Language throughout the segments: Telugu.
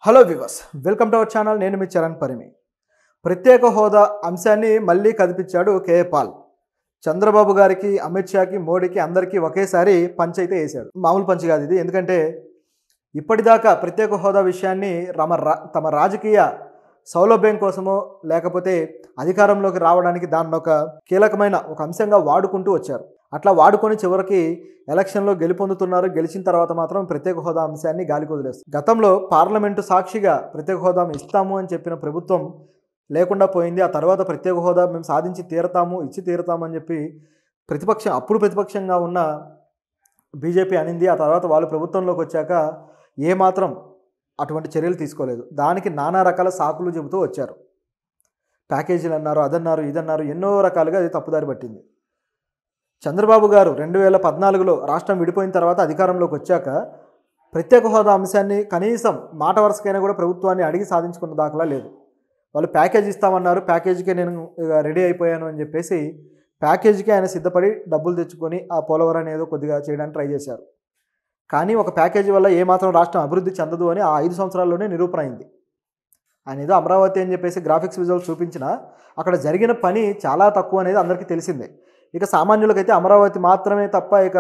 Hello viewers, welcome to our channel. నేను మీ చరణ్ పరిమి. ప్రత్యేక హోదా అంశాన్ని మళ్ళీ కదిపించాడు కేఏ పాల్. చంద్రబాబు గారికి, అమిత్ షాకి, మోడీకి అందరికీ ఒకేసారి పంచ్ అయితే వేశాడు. మామూలు పంచ్ కాదు ఇది. ఎందుకంటే ఇప్పటిదాకా ప్రత్యేక హోదా విషయాన్ని తమ రాజకీయ సౌలభ్యం కోసమో లేకపోతే అధికారంలోకి రావడానికి దాన్ని ఒక కీలకమైన ఒక అంశంగా వాడుకుంటూ వచ్చారు. అట్లా వాడుకొని చివరికి ఎలక్షన్లో గెలుపొందుతున్నారు. గెలిచిన తర్వాత మాత్రం ప్రత్యేక హోదా అంశాన్ని గాలికి వదిలేస్తారు. గతంలో పార్లమెంటు సాక్షిగా ప్రత్యేక హోదా ఇస్తాము అని చెప్పిన ప్రభుత్వం లేకుండా పోయింది. ఆ తర్వాత ప్రత్యేక హోదా మేము సాధించి తీరతాము, ఇచ్చి తీరతాము అని చెప్పి అప్పుడు ప్రతిపక్షంగా ఉన్న బీజేపీ అనింది. ఆ తర్వాత వాళ్ళు ప్రభుత్వంలోకి వచ్చాక ఏమాత్రం అటువంటి చర్యలు తీసుకోలేదు. దానికి నానా రకాల సాకులు చెబుతూ వచ్చారు. ప్యాకేజీలు అన్నారు, అదన్నారు, ఇదన్నారు, ఎన్నో రకాలుగా అది తప్పుదారి పట్టింది. చంద్రబాబు గారు 2014లో రాష్ట్రం విడిపోయిన తర్వాత అధికారంలోకి వచ్చాక ప్రత్యేక హోదా అంశాన్ని కనీసం మాట వరుసకైనా కూడా ప్రభుత్వాన్ని అడిగి సాధించుకున్న దాఖలా లేదు. వాళ్ళు ప్యాకేజ్ ఇస్తామన్నారు, ప్యాకేజీకే నేను రెడీ అయిపోయాను అని చెప్పేసి ప్యాకేజీకి ఆయన సిద్ధపడి డబ్బులు తెచ్చుకొని ఆ పోలవరాన్ని ఏదో కొద్దిగా చేయడానికి ట్రై చేశారు. కానీ ఒక ప్యాకేజీ వల్ల ఏమాత్రం రాష్ట్రం అభివృద్ధి చెందదు అని ఆ 5 సంవత్సరాల్లోనే నిరూపణ అయింది. ఆయన ఏదో అమరావతి అని చెప్పేసి గ్రాఫిక్స్ విజువల్స్ చూపించినా అక్కడ జరిగిన పని చాలా తక్కువ అనేది అందరికీ తెలిసిందే. ఇక సామాన్యులకైతే అమరావతి మాత్రమే తప్ప ఇక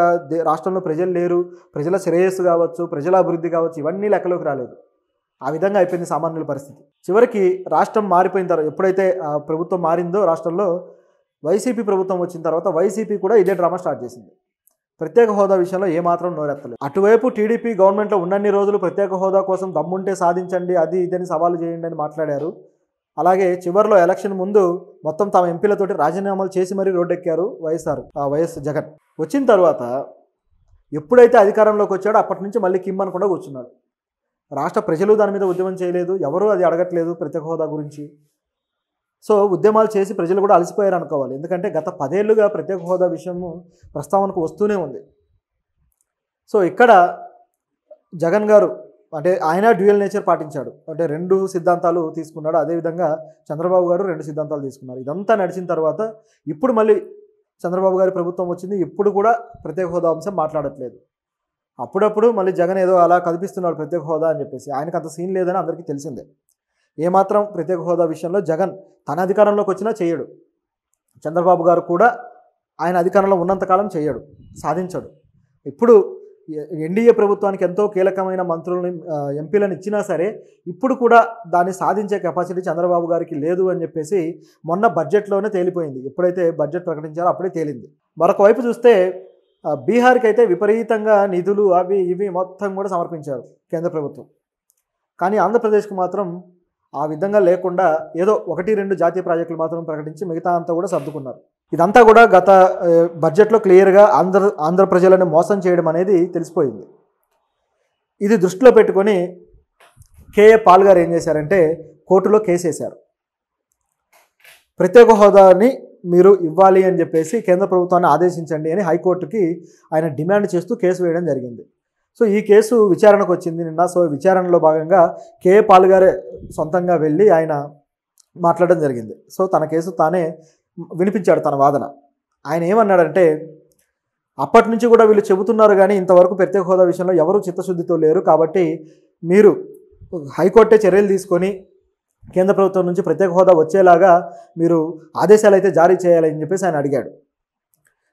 రాష్ట్రంలో ప్రజలు లేరు, ప్రజల శ్రేయస్సు కావచ్చు, ప్రజల అభివృద్ధి కావచ్చు, ఇవన్నీ లెక్కలోకి రాలేదు. ఆ విధంగా అయిపోయింది సామాన్యుల పరిస్థితి. చివరికి రాష్ట్రం మారిపోయిన తర్వాత ఎప్పుడైతే ప్రభుత్వం మారిందో రాష్ట్రంలో వైసీపీ ప్రభుత్వం వచ్చిన తర్వాత వైసీపీ కూడా ఇదే డ్రామా స్టార్ట్ చేసింది. ప్రత్యేక హోదా విషయంలో ఏమాత్రం నోరెత్తలేదు. అటువైపు టీడీపీ గవర్నమెంట్లో ఉన్నన్ని రోజులు ప్రత్యేక హోదా కోసం దమ్ముంటే సాధించండి, అది ఇదని సవాలు చేయండి అని మాట్లాడారు. అలాగే చివరిలో ఎలక్షన్ ముందు మొత్తం తమ ఎంపీలతోటి రాజీనామాలు చేసి మరీ రోడ్డెక్కారు వైఎస్ జగన్. వచ్చిన తర్వాత ఎప్పుడైతే అధికారంలోకి వచ్చాడో అప్పటి నుంచి మళ్ళీ కిమ్మనకుండా కూర్చున్నాడు. రాష్ట్ర ప్రజలు దాని మీద ఉద్యమం చేయలేదు, ఎవరూ అది అడగట్లేదు ప్రత్యేక హోదా గురించి. సో ఉద్యమాలు చేసి ప్రజలు కూడా అలసిపోయారు అనుకోవాలి. ఎందుకంటే గత 10 ఏళ్లుగా ప్రత్యేక హోదా విషయము ప్రస్తావనకు వస్తూనే ఉంది. సో ఇక్కడ జగన్ గారు అంటే ఆయన డ్యూయల్ నేచర్ పాటించాడు. అంటే 2 సిద్ధాంతాలు తీసుకున్నాడు. అదేవిధంగా చంద్రబాబు గారు 2 సిద్ధాంతాలు తీసుకున్నారు. ఇదంతా నడిచిన తర్వాత ఇప్పుడు మళ్ళీ చంద్రబాబు గారి ప్రభుత్వం వచ్చింది. ఇప్పుడు కూడా ప్రత్యేక హోదా అంశం మాట్లాడట్లేదు. అప్పుడప్పుడు మళ్ళీ జగన్ ఏదో అలా కల్పిస్తున్నాడు ప్రత్యేక హోదా అని చెప్పేసి. ఆయనకు అంత సీన్ లేదని అందరికీ తెలిసిందే. ఏమాత్రం ప్రత్యేక హోదా విషయంలో జగన్ తన అధికారంలోకి వచ్చినా చేయడు. చంద్రబాబు గారు కూడా ఆయన అధికారంలో ఉన్నంతకాలం చేయడు, సాధించడు. ఇప్పుడు ఎన్డీఏ ప్రభుత్వానికి ఎంతో కీలకమైన మంత్రులని, ఎంపీలను ఇచ్చినా సరే ఇప్పుడు కూడా దాన్ని సాధించే కెపాసిటీ చంద్రబాబు గారికి లేదు అని చెప్పేసి మొన్న బడ్జెట్లోనే తేలిపోయింది. ఎప్పుడైతే బడ్జెట్ ప్రకటించారో అప్పుడే తేలింది. మరొక వైపు చూస్తే బీహార్కి అయితే విపరీతంగా నిధులు అవి ఇవి మొత్తం కూడా సమర్పించారు కేంద్ర ప్రభుత్వం. కానీ ఆంధ్రప్రదేశ్కి మాత్రం ఆ విధంగా లేకుండా ఏదో 1-2 జాతీయ ప్రాజెక్టులు మాత్రం ప్రకటించి మిగతా అంతా కూడా సర్దుకున్నారు. ఇదంతా కూడా గత బడ్జెట్లో క్లియర్గా ఆంధ్ర ప్రజలను మోసం చేయడం అనేది తెలిసిపోయింది. ఇది దృష్టిలో పెట్టుకొని కేఏ పాల్ గారు ఏం చేశారంటే కోర్టులో కేసు వేశారు. ప్రత్యేక హోదాని మీరు ఇవ్వాలి అని చెప్పేసి కేంద్ర ప్రభుత్వాన్ని ఆదేశించండి అని హైకోర్టుకి ఆయన డిమాండ్ చేస్తూ కేసు వేయడం జరిగింది. సో ఈ కేసు విచారణకు వచ్చింది నిన్న. సో విచారణలో భాగంగా కేఏ పాల్ గారే సొంతంగా వెళ్ళి ఆయన మాట్లాడడం జరిగింది. సో తన కేసు తానే వినిపించాడు తన వాదన. ఆయన ఏమన్నాడంటే అప్పటి నుంచి కూడా వీళ్ళు చెబుతున్నారు కానీ ఇంతవరకు ప్రత్యేక హోదా విషయంలో ఎవరు చిత్తశుద్ధితో లేరు, కాబట్టి మీరు హైకోర్టే చర్యలు తీసుకొని కేంద్ర ప్రభుత్వం నుంచి ప్రత్యేక హోదా వచ్చేలాగా మీరు ఆదేశాలు అయితే జారీ చేయాలని చెప్పేసి ఆయన అడిగాడు.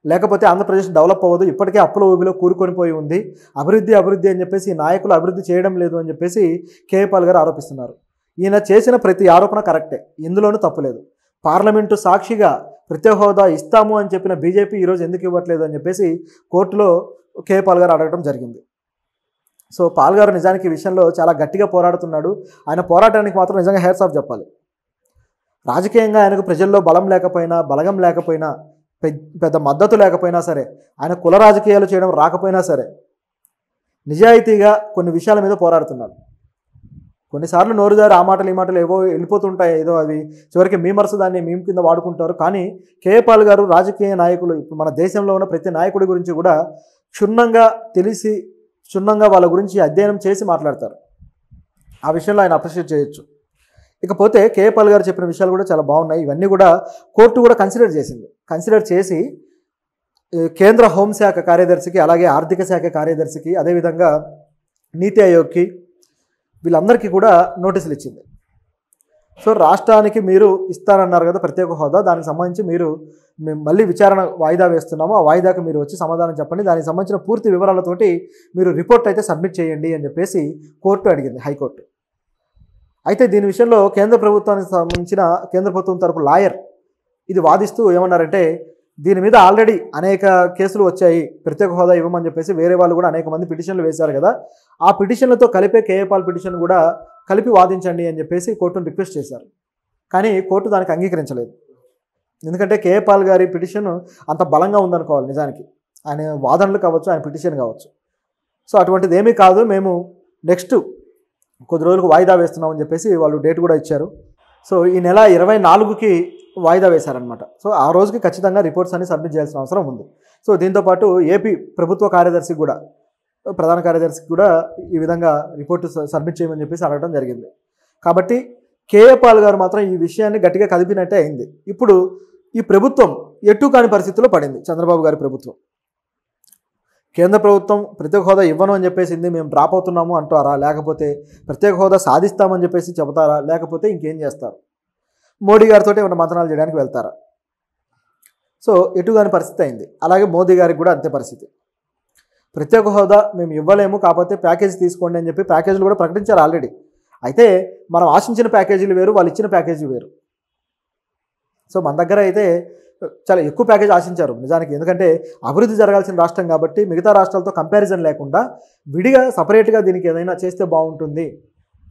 లేకపోతే ఆంధ్రప్రదేశ్ డెవలప్ అవ్వదు, ఇప్పటికే అప్పుల ఊబిలో కూరుకొనిపోయి ఉంది, అభివృద్ధి అని చెప్పేసి నాయకులు అభివృద్ధి చేయడం లేదు అని చెప్పేసి కేఏ పాల్ గారు ఆరోపిస్తున్నారు. ఈయన చేసిన ప్రతి ఆరోపణ కరెక్టే, ఇందులోనూ తప్పులేదు. పార్లమెంటు సాక్షిగా ప్రత్యేక హోదా ఇస్తాము అని చెప్పిన బీజేపీ ఈరోజు ఎందుకు ఇవ్వట్లేదు అని చెప్పేసి కోర్టులో కేఏ పాల్ గారు అడగడం జరిగింది. సో పాల్ గారు నిజానికి ఈ విషయంలో చాలా గట్టిగా పోరాడుతున్నాడు. ఆయన పోరాటానికి మాత్రం నిజంగా హ్యాట్స్ ఆఫ్ చెప్పాలి. రాజకీయంగా ఆయనకు ప్రజల్లో బలగం లేకపోయినా పెద్ద మద్దతు లేకపోయినా సరే, ఆయన కుల రాజకీయాలు చేయడం రాకపోయినా సరే నిజాయితీగా కొన్ని విషయాల మీద పోరాడుతున్నాడు. కొన్నిసార్లు నోరుదారి ఆ మాటలు ఈ మాటలు ఏవో వెళ్ళిపోతుంటాయి, ఏదో అవి చివరికి మీమర్స్ దాన్ని మీమ్ కింద వాడుకుంటారు. కానీ కేఏ పాల్ గారు రాజకీయ నాయకులు, ఇప్పుడు మన దేశంలో ఉన్న ప్రతి నాయకుడి గురించి కూడా క్షుణ్ణంగా వాళ్ళ గురించి అధ్యయనం చేసి మాట్లాడతారు. ఆ విషయంలో ఆయన అప్రిషియేట్ చేయొచ్చు. ఇకపోతే కేఏ పాల్ గారు చెప్పిన విషయాలు కూడా చాలా బాగున్నాయి. ఇవన్నీ కూడా కోర్టు కూడా కన్సిడర్ చేసి కేంద్ర హోంశాఖ కార్యదర్శికి, అలాగే ఆర్థిక శాఖ కార్యదర్శికి, అదేవిధంగా నీతి ఆయోగ్కి, వీళ్ళందరికీ కూడా నోటీసులు ఇచ్చింది. సో రాష్ట్రానికి మీరు ఇస్తారన్నారు కదా ప్రత్యేక హోదా, దానికి సంబంధించి మేము మళ్ళీ విచారణ వాయిదా వేస్తున్నాము, ఆ వాయిదాకు మీరు వచ్చి సమాధానం చెప్పండి, దానికి సంబంధించిన పూర్తి వివరాలతోటి మీరు రిపోర్ట్ అయితే సబ్మిట్ చేయండి అని చెప్పేసి కోర్టు అడిగింది, హైకోర్టు. అయితే దీని విషయంలో కేంద్ర ప్రభుత్వానికి సంబంధించిన కేంద్ర ప్రభుత్వం తరపు లాయర్ ఇది వాదిస్తూ ఏమన్నారంటే, దీని మీద ఆల్రెడీ అనేక కేసులు వచ్చాయి, ప్రత్యేక హోదా ఇవ్వమని చెప్పేసి వేరే వాళ్ళు కూడా అనేక మంది పిటిషన్లు వేశారు కదా, ఆ పిటిషన్లతో కలిపే కేఏ పాల్ పిటిషన్ కూడా కలిపి వాదించండి అని చెప్పేసి కోర్టును రిక్వెస్ట్ చేశారు. కానీ కోర్టు దానికి అంగీకరించలేదు. ఎందుకంటే కేఏ పాల్ గారి పిటిషన్ అంత బలంగా ఉందనుకోవాలి నిజానికి, ఆయన వాదనలు కావచ్చు, ఆయన పిటిషన్ కావచ్చు. సో అటువంటిది ఏమీ కాదు, మేము నెక్స్ట్ కొద్ది రోజులకు వాయిదా వేస్తున్నామని చెప్పేసి వాళ్ళు డేట్ కూడా ఇచ్చారు. సో ఈ నెల 24కి వాయిదా వేశారనమాట. సో ఆ రోజుకి ఖచ్చితంగా రిపోర్ట్స్ అన్ని సబ్మిట్ చేయాల్సిన అవసరం ఉంది. సో దీంతోపాటు ఏపీ ప్రభుత్వ కార్యదర్శికి కూడా, ప్రధాన కార్యదర్శికి కూడా ఈ విధంగా రిపోర్టు సబ్మిట్ చేయమని చెప్పేసి అడగడం జరిగింది. కాబట్టి కేఏ పాల్ గారు మాత్రం ఈ విషయాన్ని గట్టిగా కదిపినట్టే అయింది. ఇప్పుడు ఈ ప్రభుత్వం ఎటు కాని పరిస్థితుల్లో పడింది. చంద్రబాబు గారి ప్రభుత్వం, కేంద్ర ప్రభుత్వం ప్రత్యేక హోదా ఇవ్వను అని చెప్పేసింది, మేము డ్రాప్ అవుతున్నాము అంటారా, లేకపోతే ప్రత్యేక హోదా సాధిస్తామని చెప్పేసి చెబుతారా, లేకపోతే ఇంకేం చేస్తారు, మోడీ గారితో ఏమైనా మంత్రాలు చేయడానికి వెళ్తారా? సో ఎటుగాని పరిస్థితి అయింది. అలాగే మోదీ గారికి కూడా అంతే పరిస్థితి. ప్రత్యేక హోదా మేము ఇవ్వలేము, కాకపోతే ప్యాకేజ్ తీసుకోండి అని చెప్పి ప్యాకేజీలు కూడా ప్రకటించారు ఆల్రెడీ. అయితే మనం ఆశించిన ప్యాకేజీలు వేరు, వాళ్ళు ఇచ్చిన ప్యాకేజీ వేరు. సో మన దగ్గర అయితే చాలా ఎక్కువ ప్యాకేజ్ ఆశించారు నిజానికి, ఎందుకంటే అభివృద్ధి జరగాల్సిన రాష్ట్రం కాబట్టి మిగతా రాష్ట్రాలతో కంపారిజన్ లేకుండా విడిగా సపరేట్గా దీనికి ఏదైనా చేస్తే బాగుంటుంది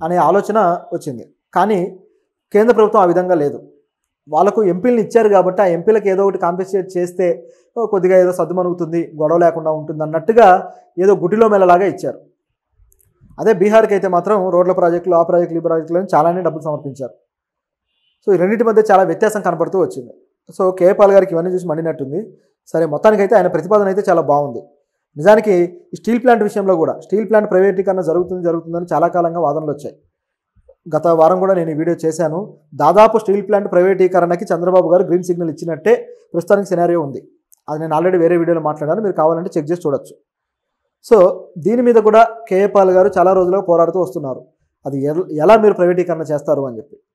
అనే ఆలోచన వచ్చింది. కానీ కేంద్ర ప్రభుత్వం ఆ విధంగా లేదు. వాళ్ళకు ఎంపీలను ఇచ్చారు కాబట్టి ఆ ఎంపీలకు ఏదో ఒకటి కాంపెన్సేట్ చేస్తే కొద్దిగా ఏదో సద్దుమణుగుతుంది, గొడవ లేకుండా ఉంటుంది అన్నట్టుగా ఏదో గుడిలో మెల్లలాగా ఇచ్చారు. అదే బీహార్కి అయితే మాత్రం రోడ్ల ప్రాజెక్టులు, ఆ ప్రాజెక్టులు, ఈ ప్రాజెక్టులను చాలానే డబ్బులు సమర్పించారు. సో ఈ రెండింటి మధ్య చాలా వ్యత్యాసం కనపడుతూ వచ్చింది. సో కేఏ పాల్ గారికి ఇవన్నీ చూసి మండినట్టుంది. సరే, మొత్తానికైతే ఆయన ప్రతిపాదన అయితే చాలా బాగుంది. నిజానికి ఈ స్టీల్ ప్లాంట్ విషయంలో కూడా, స్టీల్ ప్లాంట్ ప్రైవేటీకరణ జరుగుతుందని చాలా కాలంగా వాదనలు వచ్చాయి. గత వారం కూడా నేను ఈ వీడియో చేశాను. దాదాపు స్టీల్ ప్లాంట్ ప్రైవేటీకరణకి చంద్రబాబు గారు గ్రీన్ సిగ్నల్ ఇచ్చినట్టే ప్రస్తుతానికి సినారియో ఉంది. అది నేను ఆల్రెడీ వేరే వీడియోలో మాట్లాడాను, మీరు కావాలంటే చెక్ చేసి చూడొచ్చు. సో దీని మీద కూడా కేఏ పాల్ గారు చాలా రోజులుగా పోరాడుతూ వస్తున్నారు, అది ఎలా మీరు ప్రైవేటీకరణ చేస్తారు అని చెప్పి.